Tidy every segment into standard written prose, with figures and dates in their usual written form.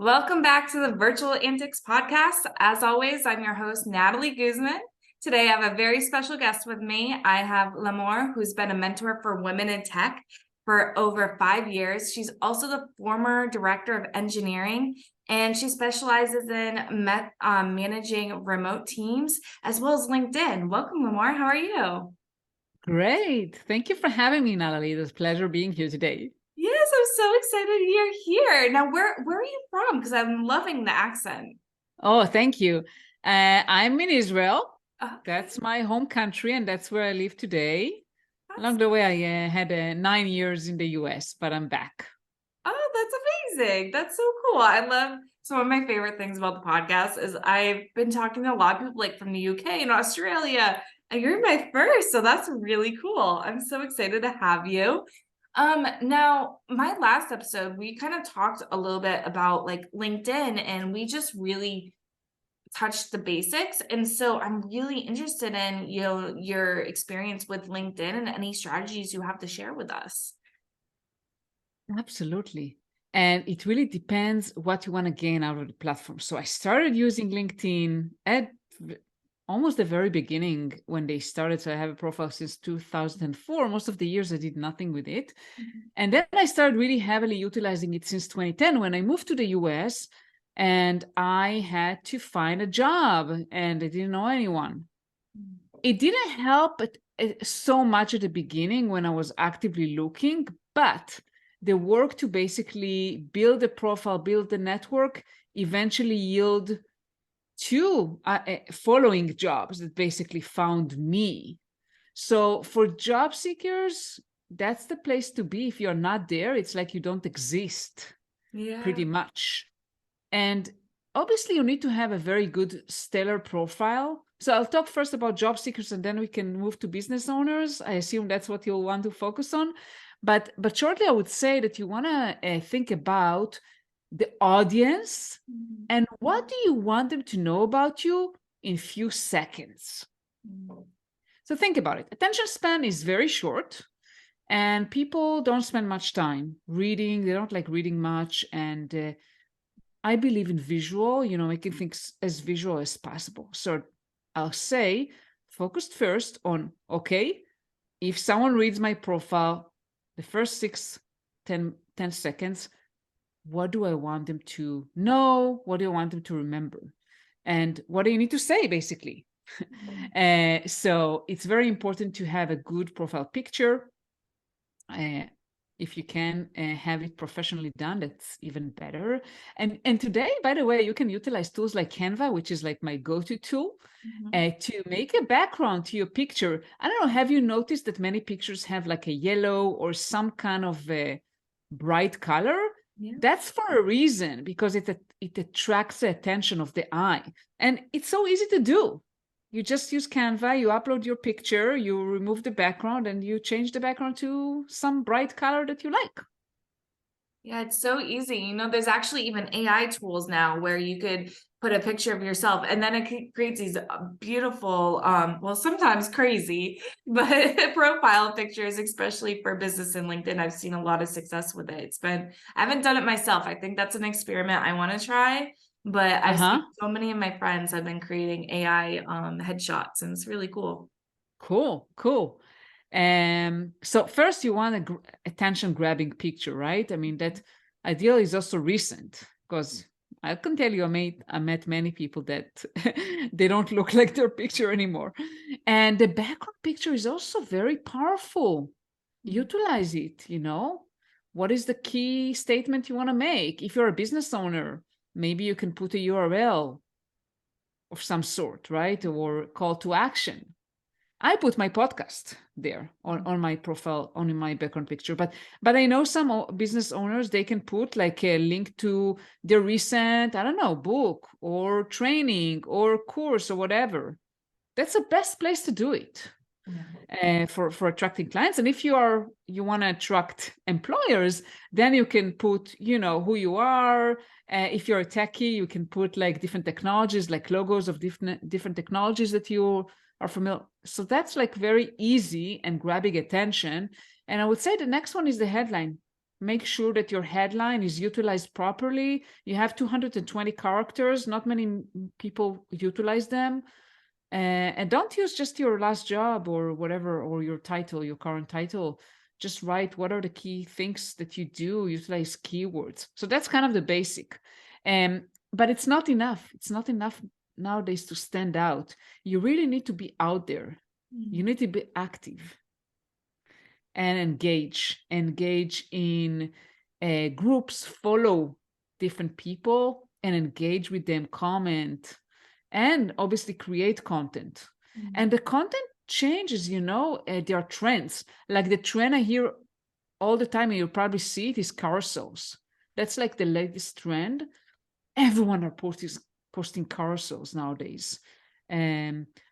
Welcome back to the Virtual Antics podcast. As always, I'm your host, Natalie Guzman. Today, I have a very special guest with me. I have Limore, who's been a mentor for women in tech for over 5 years. She's also the former director of engineering, and she specializes in managing remote teams as well as LinkedIn. Welcome, Limore. How are you? Great. Thank you for having me, Natalie. It's a pleasure being here today. Yes, I'm so excited you're here. Now, where are you from? Because I'm loving the accent. Oh, thank you. I'm in Israel. Okay, That's my home country, and that's where I live today. that's Along the way, I had 9 years in the US, but I'm back. oh, that's amazing. That's so cool. I love so one of my favorite things about the podcast is I've been talking to a lot of people like from the UK and Australia, and you're my first, so that's really cool. I'm so excited to have you. Now my last episode, we kind of talked a little bit about like LinkedIn, and we just really touched the basics. And so I'm really interested in, your experience with LinkedIn and any strategies you have to share with us. Absolutely. And it really depends what you want to gain out of the platform. So I started using LinkedIn at almost the very beginning when they started. So I have a profile since 2004. Most of the years I did nothing with it. Mhm. And then I started really heavily utilizing it since 2010 when I moved to the US and I had to find a job and I didn't know anyone. It didn't help so much at the beginning when I was actively looking, but the work to basically build a profile, build the network, eventually yield to following jobs that basically found me. So for job seekers, that's the place to be. If you're not there, it's like you don't exist, Yeah. pretty much. And obviously, you need to have a very good stellar profile. So I'll talk first about job seekers and then we can move to business owners. I assume that's what you'll want to focus on. But shortly, I would say that you want to think about the audience Mhm. and what do you want them to know about you in few seconds. Mhm. So think about it. Attention span is very short and people don't spend much time reading. They don't like reading much. And I believe in visual, making things as visual as possible. So I'll say, focused first on, okay, if someone reads my profile, the first 10 seconds, what do I want them to know? What do I want them to remember? And what do you need to say, basically? So it's very important to have a good profile picture. Uh, if you can have it professionally done, that's even better. And today, by the way, you can utilize tools like Canva, which is like my go-to tool, Mhm. to make a background to your picture. I don't know, have you noticed that many pictures have like a yellow or some kind of a bright color? Yeah. That's for a reason, because it attracts the attention of the eye. And it's so easy to do. You just use Canva, you upload your picture, you remove the background, and you change the background to some bright color that you like. Yeah, it's so easy. There's actually even AI tools now where you could put a picture of yourself and then it creates these beautiful, well, sometimes crazy, but profile pictures, especially for business and LinkedIn. I've seen a lot of success with it. I haven't done it myself. I think that's an experiment I want to try, but I've seen Uh-huh. so many of my friends have been creating AI headshots, and it's really cool. Cool, cool. So first you want a attention grabbing picture, right? I mean, that ideal is also recent because I can tell you I met many people that they don't look like their picture anymore. And the background picture is also very powerful. Utilize it. What is the key statement you want to make? If you're a business owner, maybe you can put a URL of some sort, right? Or call to action. I put my podcast there on my profile, on my background picture. But I know some business owners, they can put like a link to their recent, I don't know, book or training or course or whatever. That's the best place to do it Yeah. for attracting clients. And if you want to attract employers, then you can put who you are. If you're a techie, you can put like different technologies, like logos of different technologies that you are familiar. So that's like very easy and grabbing attention. And I would say the next one is the headline. make sure that your headline is utilized properly. You have 220 characters. Not many people utilize them. And don't use just your last job or whatever, or your title, your current title. Just write what are the key things that you do, utilize keywords. So that's kind of the basic. But it's not enough. It's not enough nowadays to stand out. You really need to be out there. You need to be active and engage in groups, follow different people and engage with them, comment, and obviously create content. And the content changes, there are trends. Like the trend I hear all the time, and you'll probably see it, is carousels. That's like the latest trend. Everyone are posting carousels nowadays.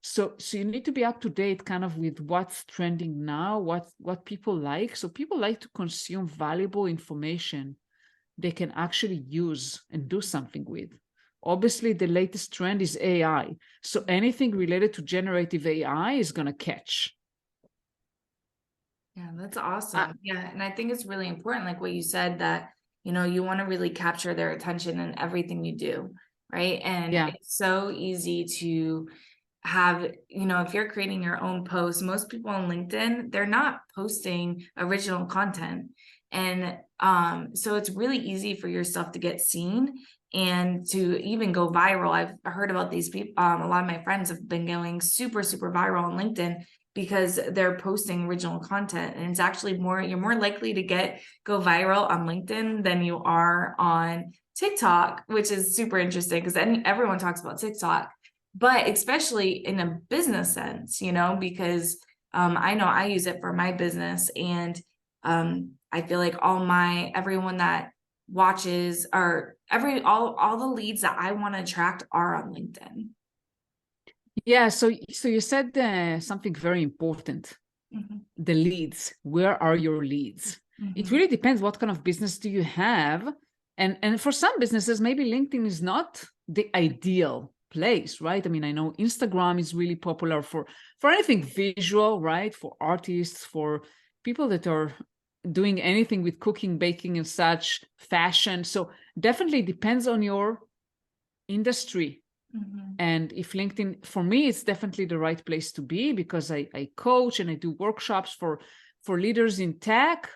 So you need to be up to date kind of with what's trending now, what people like. So people like to consume valuable information they can actually use and do something with. Obviously, the latest trend is AI. So anything related to generative AI is going to catch. Yeah, that's awesome. Yeah. And I think it's really important, like what you said, that, you want to really capture their attention in everything you do. Right. And it's so easy to have, if you're creating your own posts, most people on LinkedIn, they're not posting original content. And so it's really easy for your stuff to get seen and to even go viral. I've heard about these people. A lot of my friends have been going super, super viral on LinkedIn because they're posting original content. And it's actually you're more likely to go viral on LinkedIn than you are on TikTok, which is super interesting because everyone talks about TikTok, but especially in a business sense, because I know I use it for my business, and I feel like everyone that watches all the leads that I want to attract are on LinkedIn. Yeah, so you said something very important. The leads. Where are your leads? It really depends what kind of business do you have. And for some businesses, maybe LinkedIn is not the ideal place, right? I mean, I know Instagram is really popular for anything visual, right? For artists, for people that are doing anything with cooking, baking, and such, fashion. So definitely depends on your industry. And if LinkedIn, for me, it's definitely the right place to be, because I coach and I do workshops for leaders in tech,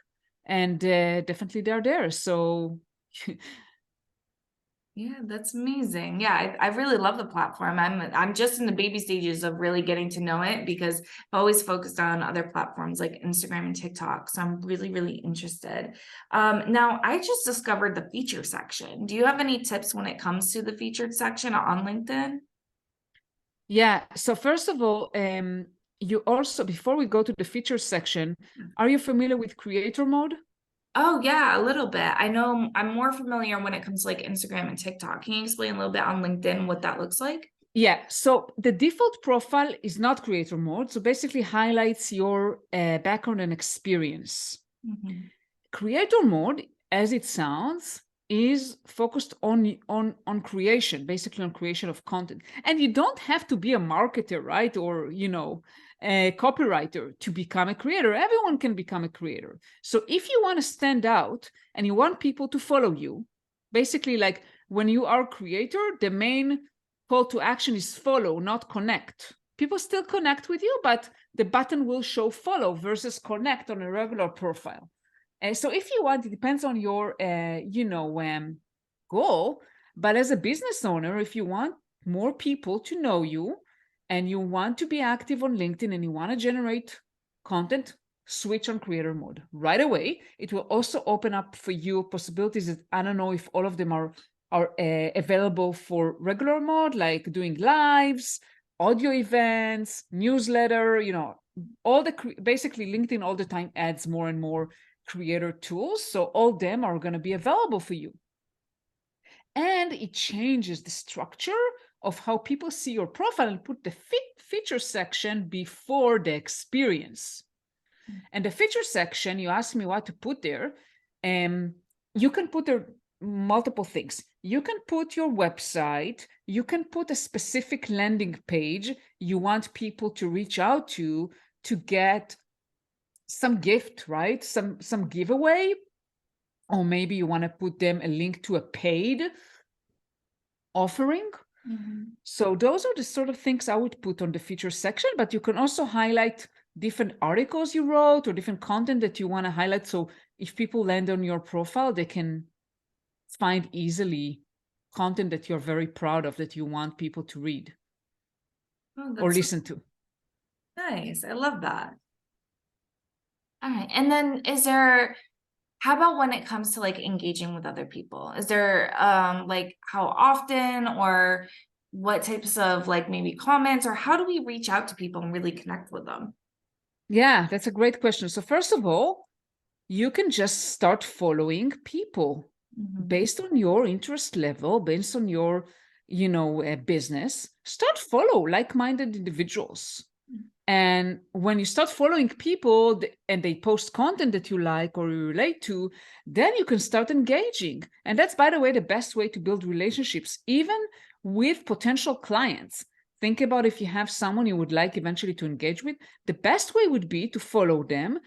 and definitely they're there. So yeah, that's amazing. Yeah, I really love the platform. I'm just in the baby stages of really getting to know it, because I've always focused on other platforms like Instagram and TikTok. So I'm really, really interested. Now, I just discovered the feature section. Do you have any tips when it comes to the featured section on LinkedIn? Yeah. So first of all, you also, before we go to the features section, are you familiar with creator mode? Oh, yeah, a little bit. I know I'm more familiar when it comes to like Instagram and TikTok. Can you explain a little bit on LinkedIn what that looks like? Yeah, so the default profile is not creator mode. So basically highlights your background and experience. Creator mode, as it sounds, is focused on creation, basically on creation of content. And you don't have to be a marketer, right? Or, a copywriter to become a creator. Everyone can become a creator. So if you want to stand out and you want people to follow you, basically, like when you are a creator, the main call to action is follow, not connect. People still connect with you, but the button will show follow versus connect on a regular profile. So if you want, it depends on your, goal. But as a business owner, if you want more people to know you and you want to be active on LinkedIn and you want to generate content, switch on creator mode right away. It will also open up for you possibilities that I don't know if all of them are available for regular mode, like doing lives, audio events, newsletter, basically LinkedIn all the time adds more and more creator tools. So all them are going to be available for you. And it changes the structure of how people see your profile and put the feature section before the experience. And the feature section, you asked me what to put there. You can put there multiple things. You can put your website, you can put a specific landing page you want people to reach out to get some gift, right? Some giveaway. or maybe you want to put them a link to a paid offering. So those are the sort of things I would put on the feature section, but you can also highlight different articles you wrote or different content that you want to highlight. So if people land on your profile, they can find easily content that you're very proud of, that you want people to read or listen to. Nice. I love that. All right. And then how about when it comes to like engaging with other people? Is there like how often or what types of like maybe comments, or how do we reach out to people and really connect with them? Yeah, that's a great question. So first of all, you can just start following people based on your interest level, based on your, business. Start follow like-minded individuals. And when you start following people and they post content that you like or you relate to, then you can start engaging. And that's, by the way, the best way to build relationships, even with potential clients. Think about if you have someone you would like eventually to engage with, the best way would be to follow them,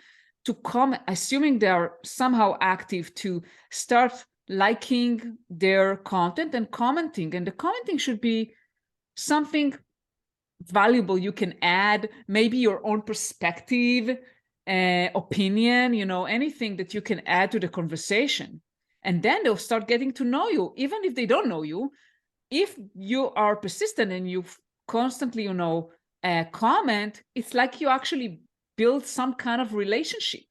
to comment, assuming they are somehow active, to start liking their content and commenting. And the commenting should be something valuable you can add, maybe your own perspective, opinion, anything that you can add to the conversation. And then they'll start getting to know you, even if they don't know you. If you are persistent and you constantly, comment, it's like you actually build some kind of relationship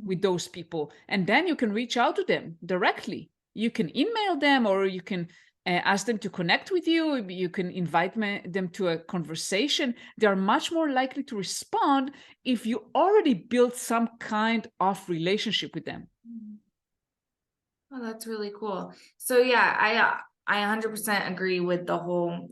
with those people. And then you can reach out to them directly. You can email them, or you can ask them to connect with you. You can invite them to a conversation. They are much more likely to respond if you already built some kind of relationship with them. Oh, that's really cool. So yeah, I 100% agree with the whole,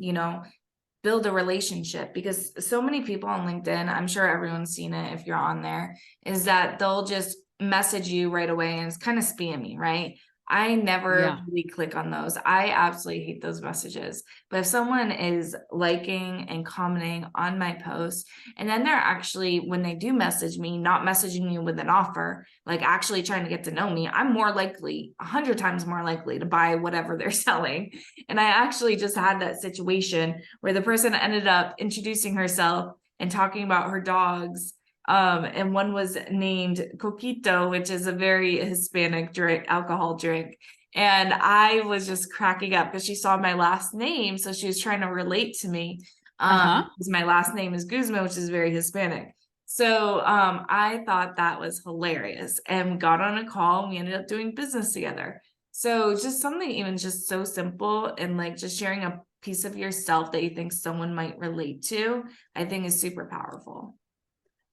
build a relationship, because so many people on LinkedIn, I'm sure everyone's seen it if you're on there, is that they'll just message you right away and it's kind of spammy, right? I never really click on those. I absolutely hate those messages. But if someone is liking and commenting on my post, and then they're actually, when they do message me, not messaging me with an offer, like actually trying to get to know me, I'm more likely, 100 times more likely to buy whatever they're selling. And I actually just had that situation where the person ended up introducing herself and talking about her dogs. And one was named Coquito, which is a very Hispanic drink, alcohol drink. And I was just cracking up because she saw my last name. So she was trying to relate to me. Because my last name is Guzman, which is very Hispanic. So I thought that was hilarious, and we got on a call and we ended up doing business together. So just something even just so simple, and like just sharing a piece of yourself that you think someone might relate to, I think is super powerful.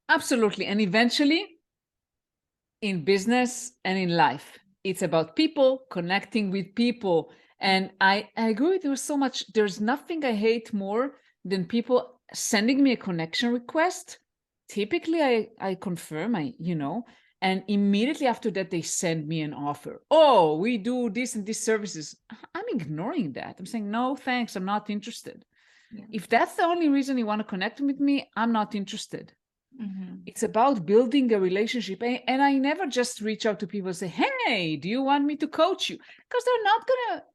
Absolutely. And eventually, in business and in life, it's about people connecting with people. And I agree with you so much. There's nothing I hate more than people sending me a connection request. Typically, I confirm, and immediately after that, they send me an offer. Oh, we do this and these services. I'm ignoring that. I'm saying, no, thanks. I'm not interested. Yeah. If that's the only reason you want to connect with me, I'm not interested. It's about building a relationship. And I never just reach out to people and say, hey, do you want me to coach you? Because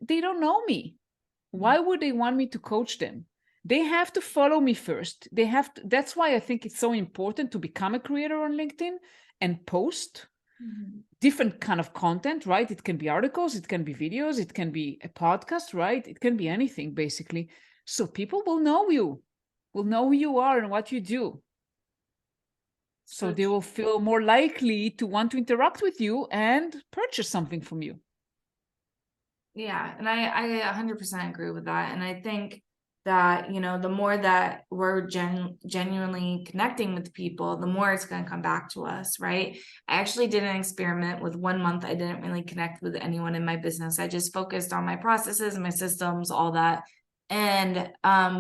they don't know me. Why would they want me to coach them? They have to follow me first. That's why I think it's so important to become a creator on LinkedIn and post different kind of content, right? It can be articles, it can be videos, it can be a podcast, right? It can be anything, basically. So people will know you, will know who you are and what you do. So they will feel more likely to want to interact with you and purchase something from you. Yeah, and I 100% agree with that. And I think that, the more that we're genuinely connecting with people, the more it's going to come back to us, right? I actually did an experiment with 1 month. I didn't really connect with anyone in my business. I just focused on my processes, my systems, all that. And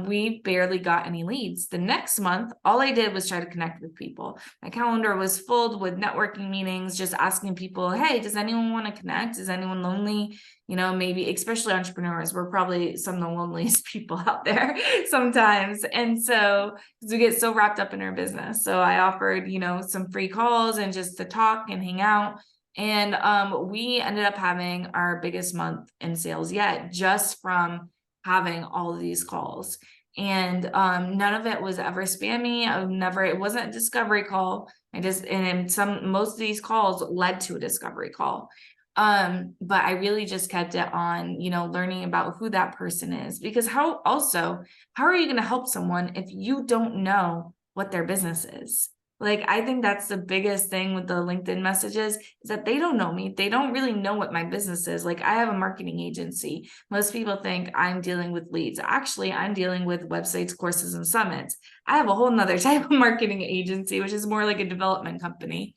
we barely got any leads. The next month, all I did was try to connect with people. My calendar was filled with networking meetings, just asking people, hey, does anyone want to connect? Is anyone lonely? Maybe especially entrepreneurs, we're probably some of the loneliest people out there sometimes. And so we get so wrapped up in our business. So I offered, some free calls and just to talk and hang out. And we ended up having our biggest month in sales yet, just from having all of these calls. And none of it was ever spammy. It wasn't a discovery call. Most of these calls led to a discovery call. But I really just kept it on, learning about who that person is, because how are you going to help someone if you don't know what their business is? Like, I think that's the biggest thing with the LinkedIn messages, is that they don't know me. They don't really know what my business is. Like, I have a marketing agency. Most people think I'm dealing with leads. Actually, I'm dealing with websites, courses, and summits. I have a whole nother type of marketing agency, which is more like a development company.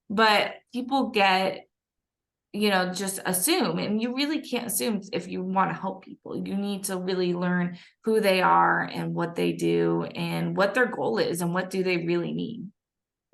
But people just assume, and you really can't assume if you want to help people. You need to really learn who they are and what they do and what their goal is and what do they really need.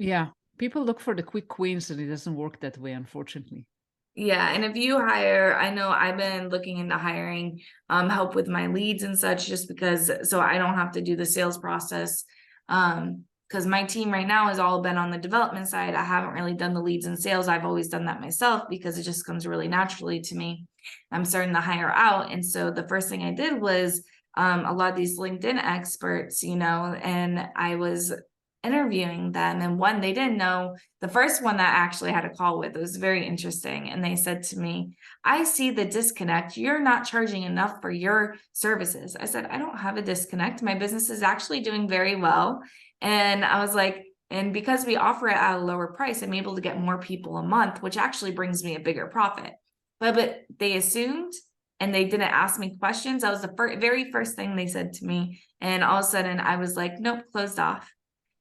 Yeah. People look for the quick wins, and it doesn't work that way, unfortunately. Yeah, and if you hire, I know I've been looking into hiring help with my leads and such, just because so I don't have to do the sales process. Because my team right now has all been on the development side. I haven't really done the leads and sales. I've always done that myself because it just comes really naturally to me. I'm starting to hire out. And so the first thing I did was a lot of these LinkedIn experts, and I was interviewing them. And one, they didn't know, the first one that I actually had a call with, it was very interesting. And they said to me, I see the disconnect. You're not charging enough for your services. I said, I don't have a disconnect. My business is actually doing very well. And I was like, and because we offer it at a lower price, I'm able to get more people a month, which actually brings me a bigger profit. But they assumed, and they didn't ask me questions. That was the very first thing they said to me. And all of a sudden I was like, nope, closed off.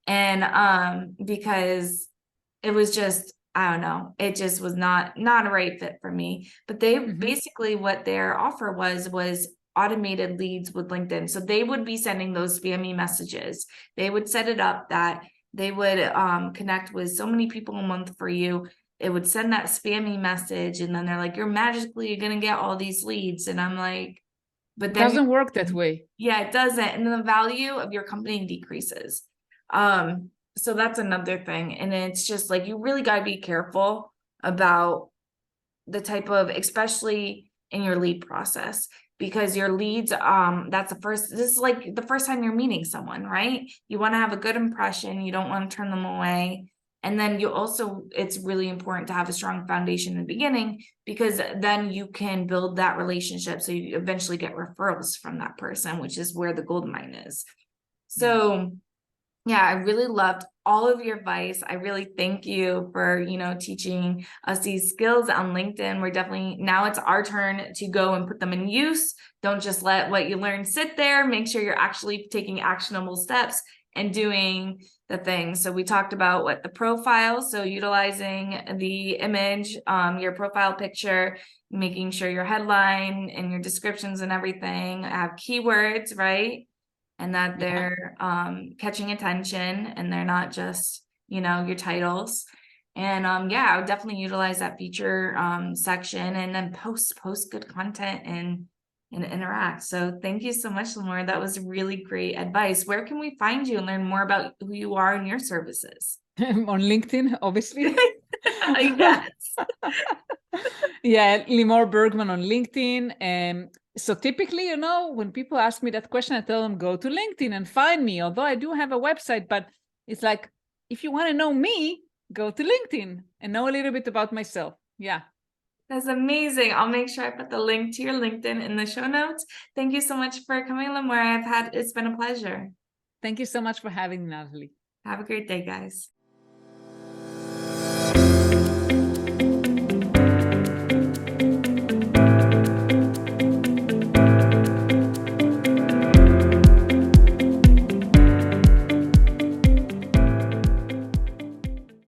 And because it was just, I don't know, it just was not a right fit for me. But they basically, what their offer was automated leads with LinkedIn. So they would be sending those spammy messages. They would set it up that they would connect with so many people a month for you. It would send that spammy message, and then they're like, you're magically gonna get all these leads. And I'm like, but then Doesn't work that way. yeah, it doesn't. And then the value of your company decreases. So that's another thing. And it's just like, you really got to be careful about the type of, especially in your lead process, because your leads, this is like the first time you're meeting someone, right? You want to have a good impression. You don't want to turn them away. And then it's really important to have a strong foundation in the beginning, because then you can build that relationship. So you eventually get referrals from that person, which is where the gold mine is. So yeah, I really loved all of your advice. I really thank you for, teaching us these skills on LinkedIn. Now it's our turn to go and put them in use. Don't just let what you learn sit there. Make sure you're actually taking actionable steps and doing the things. So we talked about the profile. So utilizing the image, your profile picture, making sure your headline and your descriptions and everything have keywords, right? And that they're catching attention, and they're not just, your titles. And I would definitely utilize that feature section, and then post good content and interact. So thank you so much, Limore. That was really great advice. Where can we find you and learn more about who you are and your services? On LinkedIn, obviously. Yes. Yeah, Limore Bergman on LinkedIn. So typically, when people ask me that question, I tell them, go to LinkedIn and find me. Although I do have a website, but it's like, if you want to know me, go to LinkedIn and know a little bit about myself. Yeah. That's amazing. I'll make sure I put the link to your LinkedIn in the show notes. Thank you so much for coming, Limore. It's been a pleasure. Thank you so much for having me, Natalie. Have a great day, guys.